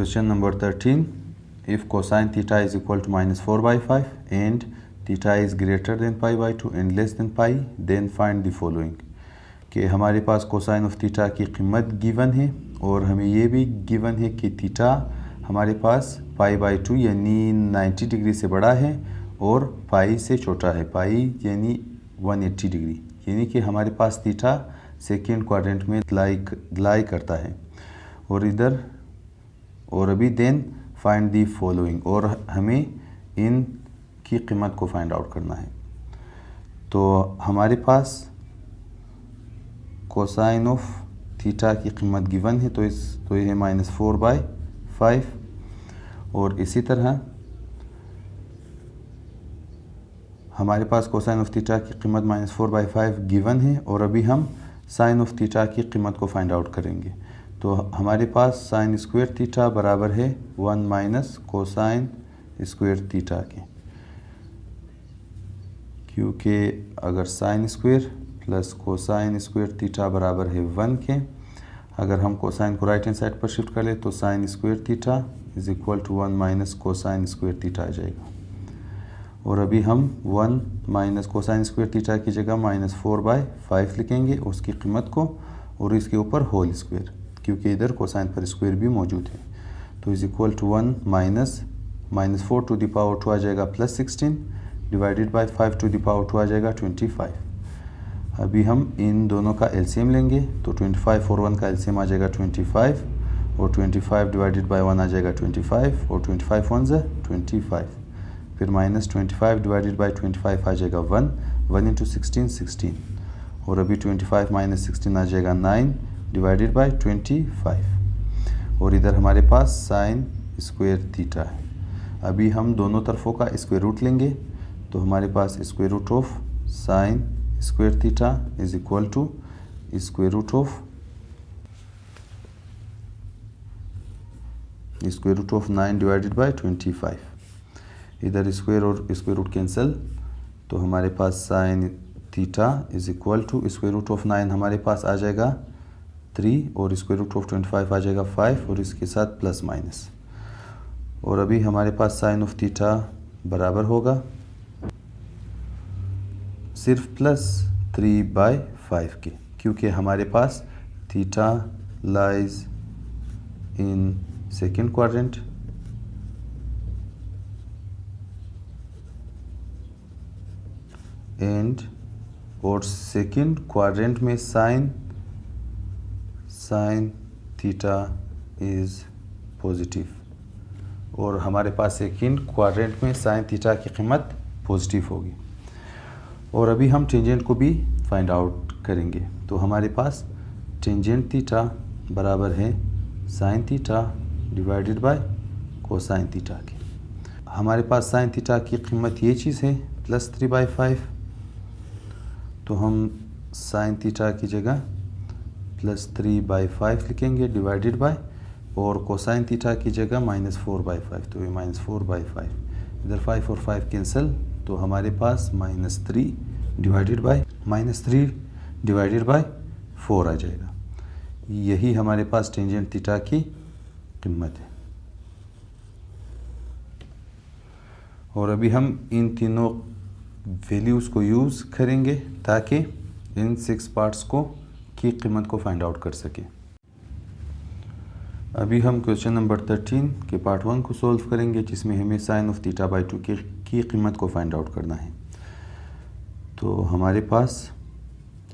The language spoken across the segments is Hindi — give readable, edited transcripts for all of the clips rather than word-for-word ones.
Question number 13. If cosine theta is equal to minus 4 by 5 and theta is greater than pi by 2 and less than pi, then find the following. कि हमारे पास कोसाइन ऑफ थीटा की कीमत गिवन है और हमें ये भी गिवन है कि थीटा हमारे पास पाई बाई 2 यानी 90 डिग्री से बड़ा है और पाई से छोटा है, पाई यानी 180 डिग्री, यानी कि हमारे पास थीटा सेकेंड क्वाड्रेंट में लाई करता है। और इधर और अभी देन फाइंड दी फॉलोइंग, और हमें इन की कीमत को फाइंड आउट करना है। तो हमारे पास कोसाइन ऑफ थीटा की कीमत गिवन है, तो ये है माइनस 4 बाई 5, और इसी तरह हमारे पास कोसाइन ऑफ थीटा की कीमत माइनस 4 बाई 5 गिवन है, और अभी हम साइन ऑफ थीटा की कीमत को फाइंड आउट करेंगे। तो हमारे पास साइन स्क्वायर थीटा बराबर है 1 माइनस कोसाइन स्क्वायर थीटा के, क्योंकि अगर sine square plus cosine square theta बराबर है 1 के, अगर हम कोसाइन को राइट हैंड साइड पर शिफ्ट कर ले तो sine square theta is equal to 1 minus cosine square theta आ जाएगा। और अभी हम 1 माइनस कोसाइन स्क्वायर थीटा की जगह माइनस 4 बाई 5 लिखेंगे उसकी कीमत को, और इसके ऊपर होल स्क्वायर, क्योंकि इधर कोसाइन पर स्क्वायर भी मौजूद है। तो is equal to 1 minus 4 to the power 2 आ जाएगा plus 16 divided by 5 to the power 2 आ जाएगा 25। अभी हम इन दोनों का एलसीएम लेंगे, तो 25 और 1 का एलसीएम आ जाएगा 25, और 25 डिवाइडेड बाय 1 आ जाएगा 25, और 25 1 ज़ा 25, फिर माइनस 25 डिवाइडेड बाय 25 आ जाएगा 1 इंटू 16 16, और अभी 25 माइनस 16 आ जाएगा 9 डिवाइडेड बाय 25, और इधर हमारे पास साइन स्क्वायर थीटा है। अभी हम दोनों तरफों का स्क्वायर रूट लेंगे, तो हमारे पास square root of sine square theta is equal to square root of 9 divided by 25। इधर स्क्वायर और स्क्वायर रूट कैंसिल, तो हमारे पास sine theta is equal to square root of 9 हमारे पास आ जाएगा 3, और स्क्वायर रूट ऑफ 25 आ जाएगा 5, और इसके साथ प्लस माइनस। और अभी हमारे पास साइन ऑफ थीटा बराबर होगा सिर्फ प्लस 3 बाई 5 के, क्योंकि हमारे पास theta lies in second quadrant and, और सेकेंड क्वाड्रेंट में साइन थीटा इज पॉजिटिव, और हमारे पास सेकेंड क्वाड्रेंट में साइन थीटा की कीमत पॉजिटिव होगी। और अभी हम टेंजेंट को भी फाइंड आउट करेंगे, तो हमारे पास टेंजेंट थीटा बराबर है sine theta divided bye cosine theta के। हमारे पास साइन थीटा की कीमत ये चीज़ है प्लस 3 बाई 5, तो हम साइन थीटा की जगह प्लस 3 बाई 5 लिखेंगे डिवाइडेड बाय, और कोसाइन थीटा की जगह माइनस 4 बाई 5, तो ये माइनस 4 बाई 5, इधर 5 और 5 कैंसिल, तो हमारे पास माइनस 3 डिवाइडेड बाय 4 आ जाएगा। यही हमारे पास टेंजेंट थीटा की कीमत है। और अभी हम इन तीनों वैल्यूज़ को यूज़ करेंगे ताकि इन 6 पार्ट्स की कीमत को फाइंड आउट कर सकें। अभी हम क्वेश्चन नंबर 13 के पार्ट 1 को सॉल्व करेंगे, जिसमें हमें साइन ऑफ थीटा बाई 2 की कीमत को फाइंड आउट करना है। तो हमारे पास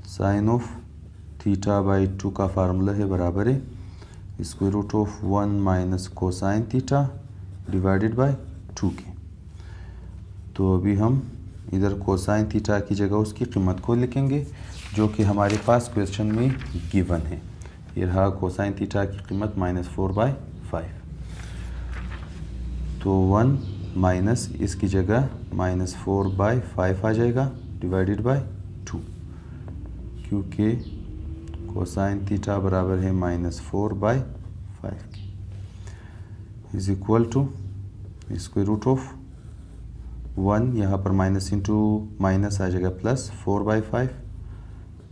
साइन ऑफ थीटा बाई 2 का फार्मूला है बराबर है square root of 1 minus cosine theta divided by 2 के। तो अभी हम इधर कोसाइन थीटा की जगह उसकी कीमत को लिखेंगे, जो कि हमारे पास क्वेश्चन में गिवन है। ये रहा कोसाइन थीटा की कीमत माइनस 4 बाई 5, तो 1 माइनस इसकी जगह माइनस 4 बाई 5 आ जाएगा डिवाइडेड बाय 2, क्योंकि कोसाइन थीटा बराबर है माइनस 4 बाई 5 की, is equal to square root of 1, यहाँ पर माइनस इंटू माइनस आ जाएगा plus 4 by 5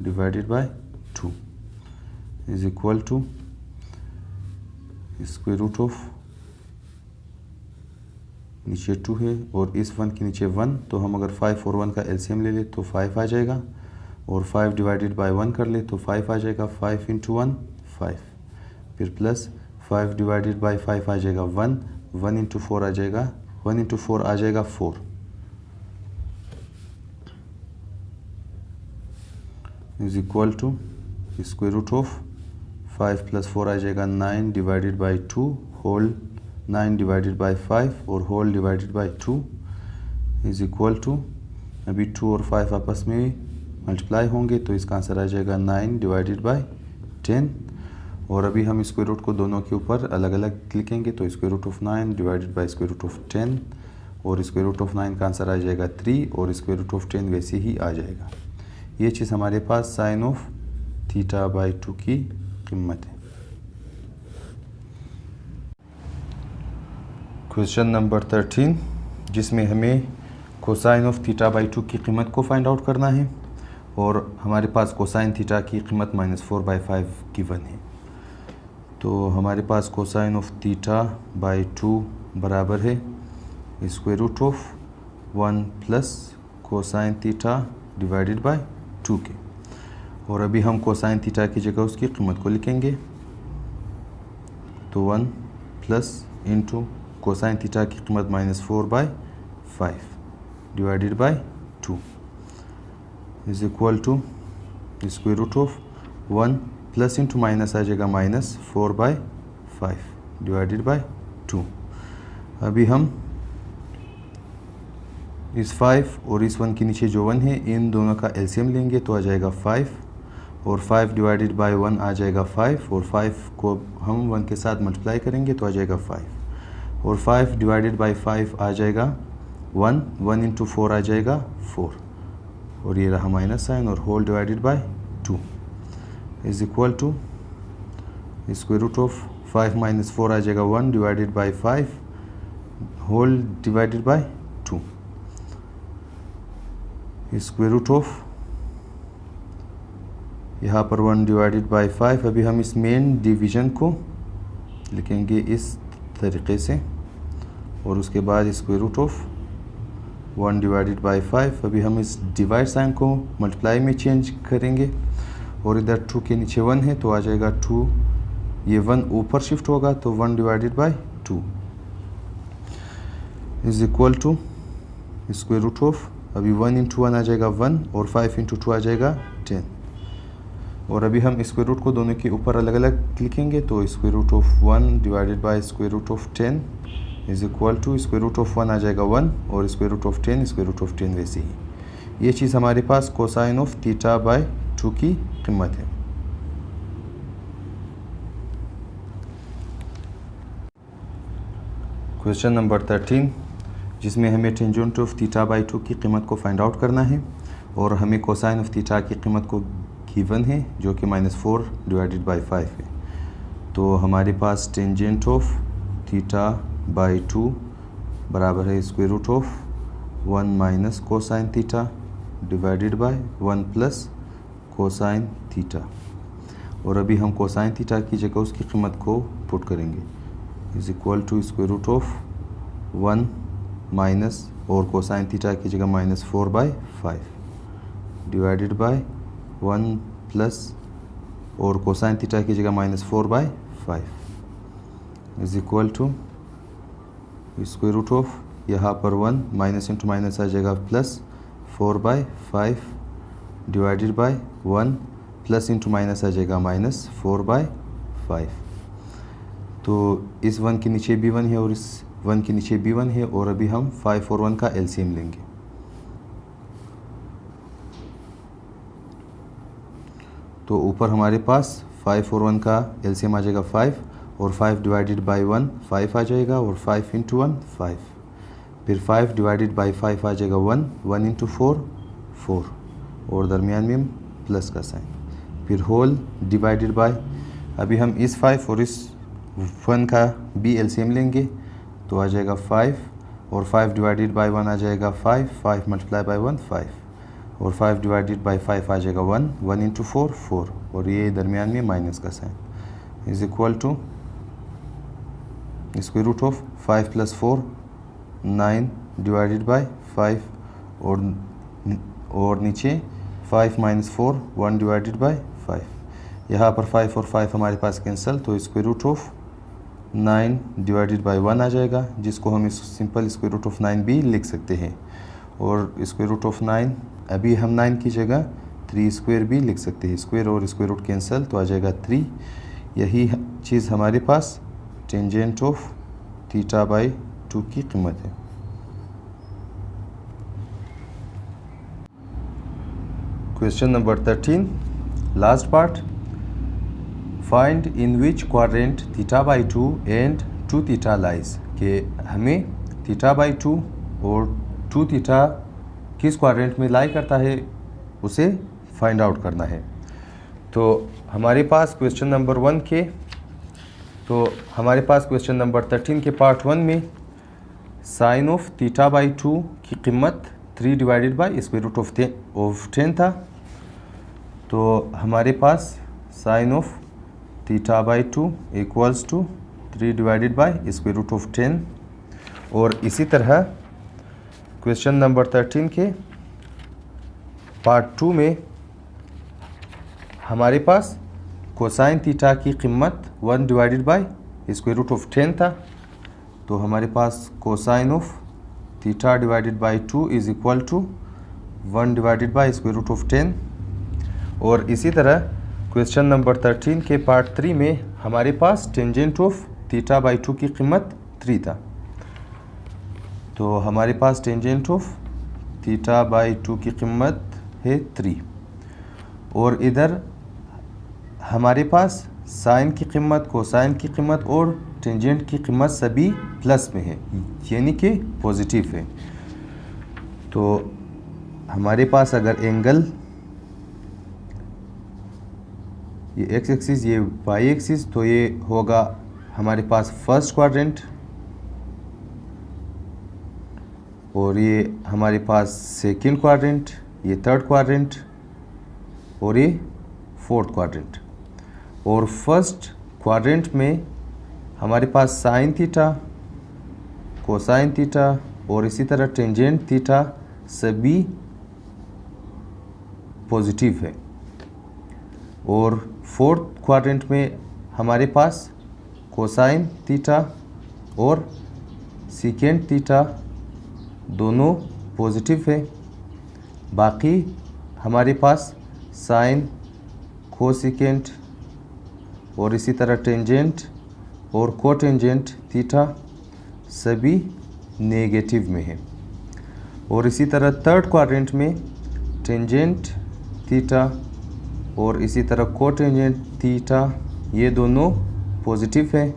divided by 2 is equal to square root of नीचे 2 है और इस 1 के नीचे 1, तो हम अगर 5 और 1 का एलसीएम ले ले तो 5 आ जाएगा और 5 डिवाइडेड बाय 1 कर ले तो 5 आ जाएगा। 5 इंटू 1 5, फिर प्लस 5 डिवाइडेड बाय 5 आ जाएगा 1, 1 इंटू 4 आ जाएगा, 1 इंटू 4 आ जाएगा 4 is equal to square root of 5 plus 4 आ जाएगा 9 divided by 2 whole 9 divided by 5 और whole divided by 2 is equal to, अभी 2 और 5 आपस में मल्टीप्लाई होंगे तो इसका आंसर आ जाएगा 9 डिवाइडेड बाई 10। और अभी हम स्क्वायर रूट को दोनों के ऊपर अलग अलग लिखेंगे तो square root of 9 divided by square root of 10 और स्क्वायर रूट ऑफ 9 का आंसर आ जाएगा 3 और स्क्वायर रूट ऑफ 10 वैसे ही आ जाएगा। ये चीज़ हमारे पास साइन ऑफ थीटा बाई 2 की कीमत है। क्वेश्चन नंबर 13 जिसमें हमें कोसाइन ऑफ थीटा बाई 2 की कीमत को फाइंड आउट करना है और हमारे पास कोसाइन थीटा की कीमत -4/5 गिवन है। तो हमारे पास कोसाइन ऑफ थीटा बाई 2 बराबर है square root of 1 plus cosine theta divided by 2 के। और अभी हम कोसाइन थीटा की जगह उसकी कीमत को लिखेंगे तो 1 प्लस इंटू कोसाइन थीटा की कीमत -4/5 divided by 2 is equal to square root of 1 plus into minus आ जाएगा -4/5 डिवाइडेड बाई 2। अभी हम इस 5 और इस 1 के नीचे जो 1 है इन दोनों का एलसीएम लेंगे तो आ जाएगा 5 और 5 डिवाइडेड बाय 1 आ जाएगा 5 और 5 को हम 1 के साथ मल्टीप्लाई करेंगे तो आ जाएगा 5 और 5 डिवाइडेड बाय 5 आ जाएगा 1, 1 इंटू 4 आ जाएगा 4 और ये रहा माइनस साइन और whole divided by 2 is equal to square root of 5 minus 4 आ जाएगा 1 divided by 5 whole divided by 2 square root of यहाँ पर 1 डिवाइडेड बाय 5। अभी हम इस मेन डिवीज़न को लिखेंगे इस तरीके से और उसके बाद square root of 1 divided by 5। अभी हम इस डिवाइड साइन को मल्टीप्लाई में चेंज करेंगे और इधर 2 के नीचे 1 है तो आ जाएगा 2, ये 1 ऊपर शिफ्ट होगा तो 1 divided by 2 is equal to square root of, अभी 1 इंटू 1 आ जाएगा 1 और 5 इंटू 2 आ जाएगा 10। और अभी हम स्क्वायर रूट को दोनों के ऊपर अलग अलग लिखेंगे तो square root of 1 divided by square root of 10 is equal to square root of 1 आ जाएगा 1 और square root of 10 square root of 10 वैसे ही। ये चीज़ हमारे पास कोसाइन ऑफ थीटा बाय 2 की कीमत है। क्वेश्चन नंबर 13 जिसमें हमें टेंजेंट ऑफ थीटा बाई 2 की कीमत को फाइंड आउट करना है और हमें कोसाइन ऑफ थीटा की कीमत को गिवन है जो कि -4 डिवाइडेड बाई 5 है। तो हमारे पास टेंजेंट ऑफ थीटा बाई 2 बराबर है square root of 1 minus cosine theta divided by 1 plus cosine theta. और अभी हम कोसाइन थीटा की जगह उसकी कीमत को पुट करेंगे is equal to square root of 1 minus और कोसाइन थीटा की जगह -4/5 डिवाइडेड बाय 1 प्लस और कोसाइन थीटा की जगह -4/5 is equal to square root of, यहाँ पर 1 माइनस इंटू माइनस आ जाएगा plus 4/5 divided by 1 plus into minus आ जाएगा -4/5। तो इस 1 के नीचे भी 1 है और इस 1 के नीचे भी 1 है और अभी हम 5 और 1 का एलसीएम लेंगे। तो ऊपर हमारे पास 5 और 1 का एलसीएम आ जाएगा 5 और 5 डिवाइडेड बाई 1 5 आ जाएगा और 5 इंटू 1 5, फिर 5 डिवाइडेड बाई 5 आ जाएगा 1, 1 इंटू 4 4 और दरमियान में प्लस का साइन, फिर होल डिवाइडेड बाय, अभी हम इस 5 और इस 1 का भी एलसीएम लेंगे तो आ जाएगा 5 और 5 डिवाइडेड बाय 1 आ जाएगा 5, 5 मल्टीप्लाई बाय 1 5 और 5 डिवाइडेड बाय 5 आ जाएगा 1, 1 इंटू 4 4 और ये दरमियान में माइनस का sign is equal to square root of 5 plus 4 9 divided by 5 और नीचे 5 माइनस 4 1 डिवाइडेड बाय 5। यहाँ पर 5 और 5 हमारे पास कैंसिल, तो square root of 9 divided by 1 आ जाएगा, जिसको हम इस सिंपल स्क्वायर रूट ऑफ 9 भी लिख सकते हैं। और स्क्वायर रूट ऑफ 9 अभी हम 9 की जगह 3 स्क्वायर भी लिख सकते हैं। स्क्वायर और स्क्वायर रूट कैंसिल, तो आ जाएगा 3। यही चीज़ हमारे पास टेंजेंट ऑफ थीटा बाई 2 की कीमत है। Question number 13, last part, find in which quadrant theta by 2 and 2 theta lies. कि हमें थीटा बाई 2 और 2 थीटा किस क्वाड्रेंट में लाई करता है उसे फाइंड आउट करना है। तो हमारे पास क्वेश्चन नंबर 1 के, तो हमारे पास क्वेश्चन नंबर 13 के पार्ट 1 में साइन ऑफ थीटा बाई 2 की कीमत 3 divided by square root of 10 था। तो हमारे पास sine of theta by 2 equals to 3 divided by square root of 10। और इसी तरह क्वेश्चन नंबर 13 के पार्ट 2 में हमारे पास कोसाइन थीटा की कीमत 1 divided by square root of 10 था। तो हमारे पास cosine of theta divided by 2 is equal to 1 divided by square root of 10। और इसी तरह क्वेश्चन नंबर 13 के पार्ट 3 में हमारे पास टेंजेंट ऑफ थीटा बाई 2 की कीमत 3 था। तो हमारे पास टेंजेंट ऑफ थीटा बाई 2 की कीमत है 3। और इधर हमारे पास साइन की कीमत, कोसाइन की कीमत और टेंजेंट की कीमत सभी प्लस में है, यानी कि पॉजिटिव है। तो हमारे पास अगर एंगल ये एक्स एक्सिस, ये वाई एक्सिस, तो ये होगा हमारे पास फर्स्ट क्वाड्रेंट, और ये हमारे पास सेकंड क्वाड्रेंट, ये थर्ड क्वाड्रेंट और ये फोर्थ क्वाड्रेंट। और फर्स्ट क्वाड्रेंट में हमारे पास साइन थीटा, कोसाइन थीटा और इसी तरह टेंजेंट थीटा सभी पॉजिटिव है। और फोर्थ क्वाड्रेंट में हमारे पास कोसाइन थीटा और सीकेंट थीटा दोनों पॉजिटिव है। बाकी हमारे पास साइन, कोसिकेंट और इसी तरह टेंजेंट और कोटेंजेंट थीटा सभी नेगेटिव में है। और इसी तरह थर्ड क्वाड्रेंट में टेंजेंट थीटा और इसी तरह कोटेंजेंट थीटा ये दोनों पॉजिटिव है।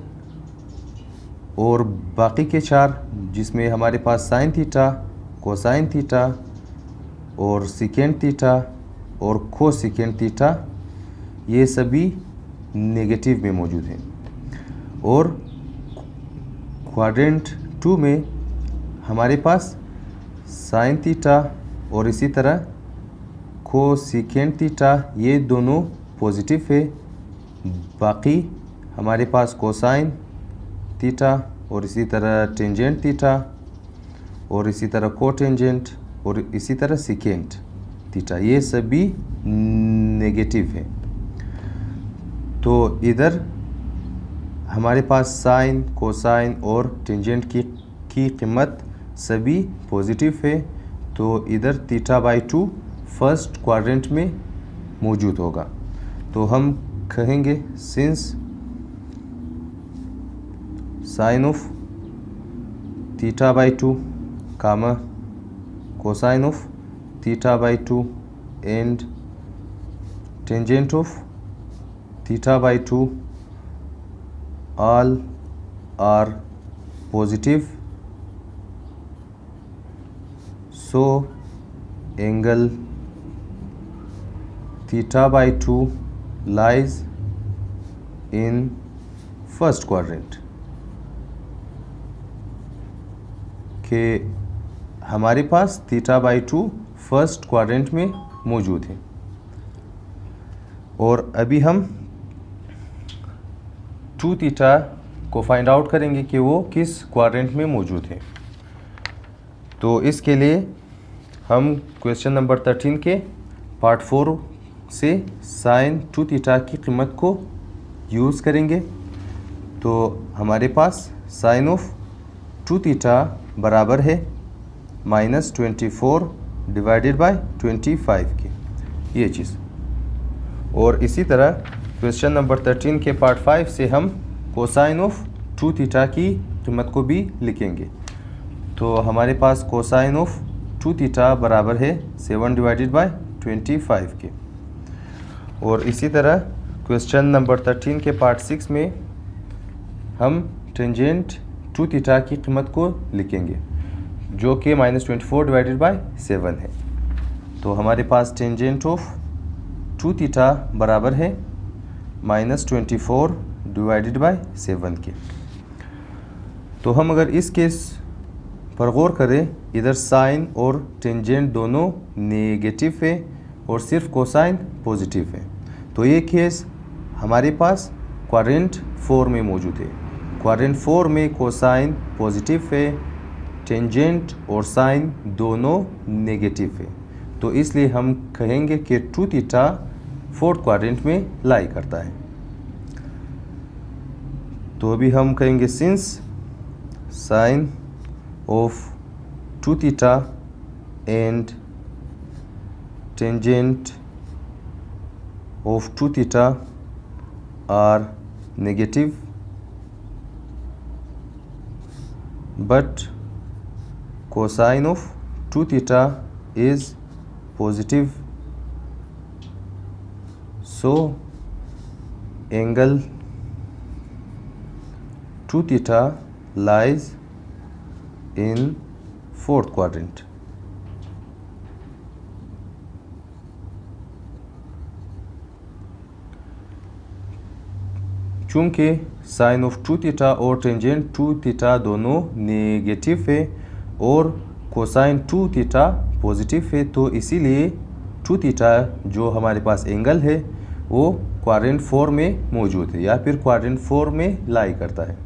और बाकी के चार, जिसमें हमारे पास साइन थीटा, कोसाइन थीटा और सीकेंट थीटा और कोसिकेंट थीटा, ये सभी नेगेटिव में मौजूद हैं। और क्वाड्रेंट 2 में हमारे पास साइन थीटा और इसी तरह कोसिकेंट थीटा ये दोनों पॉजिटिव है। बाकी हमारे पास कोसाइन थीटा और इसी तरह टेंजेंट थीटा और इसी तरह कोटेंजेंट और इसी तरह सीकेंट थीटा ये सभी नेगेटिव है। तो इधर हमारे पास साइन, कोसाइन और टेंजेंट की कीमत सभी पॉजिटिव है। तो इधर थीटा बाई 2 फर्स्ट क्वाड्रेंट में मौजूद होगा। तो हम कहेंगे since sine of theta by 2 comma cosine of theta by 2 and tangent of theta by 2 all are positive, so angle theta by 2 lies in first quadrant। के हमारे पास थीटा बाई 2 फर्स्ट क्वाड्रेंट में मौजूद है। और अभी हम 2 थीटा को फाइंड आउट करेंगे कि वो किस क्वाड्रेंट में मौजूद है। तो इसके लिए हम क्वेश्चन नंबर 13 के पार्ट 4 से साइन 2 थीटा की कीमत को यूज़ करेंगे। तो हमारे पास साइन ऑफ 2 थीटा बराबर है -24 डिवाइडेड बाय 25 के, ये चीज़। और इसी तरह क्वेश्चन नंबर 13 के पार्ट 5 से हम कोसाइन ऑफ 2 थीटा की कीमत को भी लिखेंगे। तो हमारे पास कोसाइन ऑफ 2 थीटा बराबर है 7 डिवाइडेड बाय 25 के। और इसी तरह क्वेश्चन नंबर 13 के पार्ट 6 में हम टेंजेंट 2 थीटा की कीमत को लिखेंगे, जो कि -24 डिवाइडेड बाय 7 है। तो हमारे पास टेंजेंट ऑफ 2 थीटा बराबर है -24 डिवाइडेड बाय 7 के। तो हम अगर इस केस पर गौर करें, इधर साइन और टेंजेंट दोनों नेगेटिव है और सिर्फ कोसाइन पॉजिटिव है। तो ये केस हमारे पास क्वाड्रेंट 4 में मौजूद है। क्वाड्रेंट 4 में कोसाइन पॉजिटिव है, टेंजेंट और साइन दोनों नेगेटिव है। तो इसलिए हम कहेंगे कि 2 थीटा 4th क्वाड्रेंट में लाई करता है। तो अभी हम कहेंगे since sine of 2 theta and tangent of 2 theta are negative but cosine of 2 theta is positive, so angle 2 theta lies in 4th quadrant. चूँकि साइन ऑफ 2 थीटा और टेंजेंट 2 थीटा दोनों नेगेटिव है और कोसाइन 2 थीटा पॉजिटिव है, तो इसीलिए 2 थीटा जो हमारे पास एंगल है वो क्वाड्रेंट 4 में मौजूद है या फिर क्वाड्रेंट 4 में लाई करता है।